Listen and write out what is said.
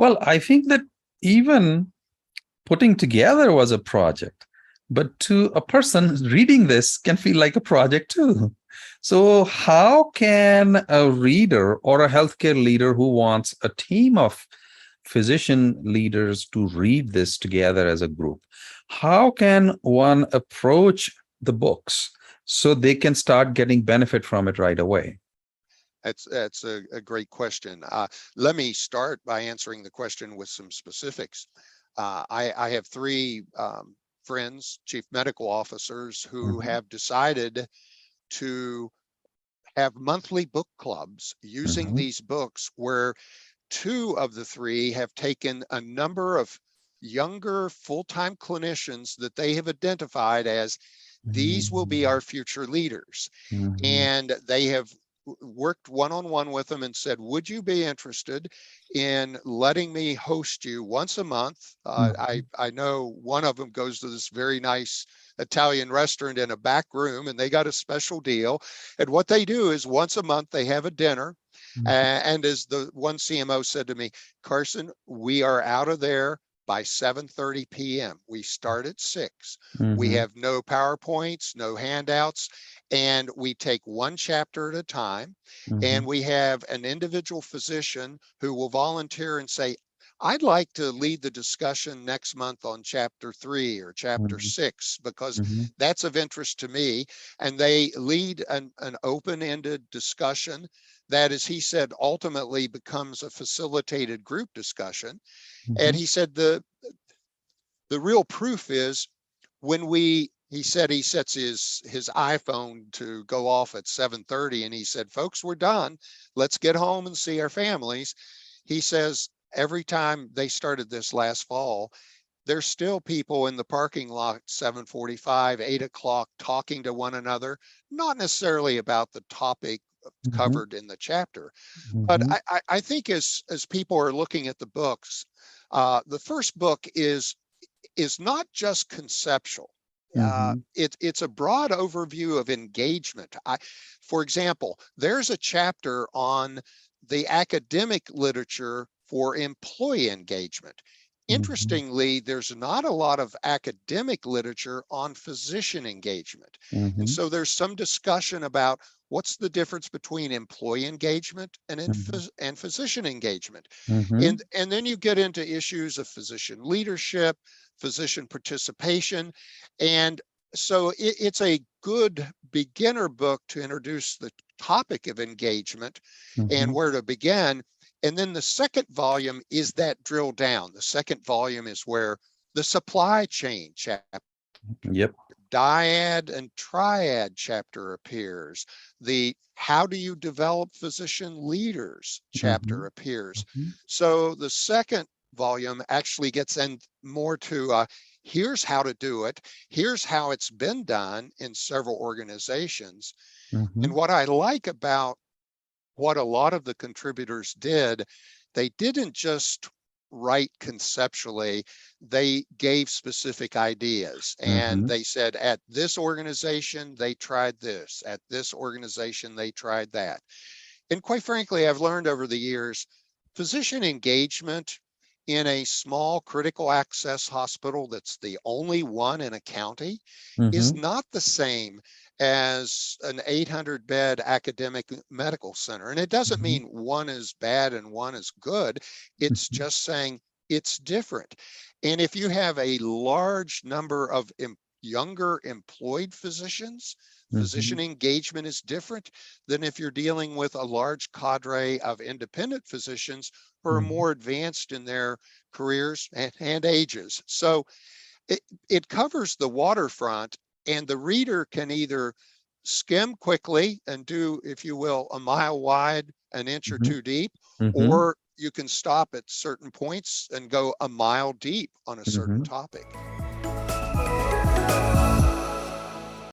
Well, I think that even putting together was a project, but to a person reading this can feel like a project too. So, how can a reader or a healthcare leader who wants a team of physician leaders to read this together as a group, how can one approach the books so they can start getting benefit from it right away? That's a great question. Let me start by answering the question with some specifics. I have three friends, chief medical officers, who Mhm, have decided to have monthly book clubs using mhm, these books, where two of the three have taken a number of younger full-time clinicians that they have identified as these will be mhm, our future leaders. mhm, And they have worked one-on-one with them and said, would you be interested in letting me host you once a month? mhm, I know one of them goes to this very nice Italian restaurant in a back room, and they got a special deal. And what they do is once a month they have a dinner. And as the one CMO said to me, Carson, we are out of there by 7:30 p.m. We start at 6. We mhm, have no PowerPoints, no handouts, and we take one chapter at a time. And mhm, we have an individual physician who will volunteer and say, I'd like to lead the discussion next month on chapter 3 or chapter mhm, 6, because mhm, that's of interest to me. And they lead an open-ended discussion that, as he said, ultimately becomes a facilitated group discussion. And mhm, he said the real proof is when he said he sets his iPhone to go off at 7:30, and he said, folks, we're done. Let's get home and see our families. He says every time they started this last fall, there's still people in the parking lot 7:45, 8 o'clock talking to one another, not necessarily about the topic mhm, covered in the chapter. But mhm, I think as people are looking at the books, the first book is not just conceptual. mhm, It's a broad overview of engagement. For example, there's a chapter on the academic literature for employee engagement. mhm, Interestingly, there's not a lot of academic literature on physician engagement. And mhm, so there's some discussion about what's the difference between employee engagement mhm, and physician engagement. mhm, And then you get into issues of physician leadership, physician participation. And so it's a good beginner book to introduce the topic of engagement and mhm. where to begin. And then the second volume is that drill down. The second volume is where the supply chain chapter, Yep. dyad and triad chapter appears. The how do you develop physician leaders chapter Mhm, appears. mhm, So the second volume actually gets in more to here's how to do it. Here's how it's been done in several organizations. And mhm, what I like about what a lot of the contributors did, they didn't just write conceptually, they gave specific ideas. And mhm, they said, at this organization, they tried this. At this organization, they tried that. And quite frankly, I've learned over the years, physician engagement in a small critical access hospital that's the only one in a county is mhm, not the same as an 800 bed academic medical center. And it doesn't mhm, mean one is bad and one is good. It's mhm, just saying it's different. And if you have a large number of younger employed physicians, physician mhm, engagement is different than if you're dealing with a large cadre of independent physicians who are mhm, more advanced in their careers and ages. So it covers the waterfront, and the reader can either skim quickly and do, if you will, a mile wide, an inch or mhm, two deep, mhm, or you can stop at certain points and go a mile deep on a certain mhm. topic.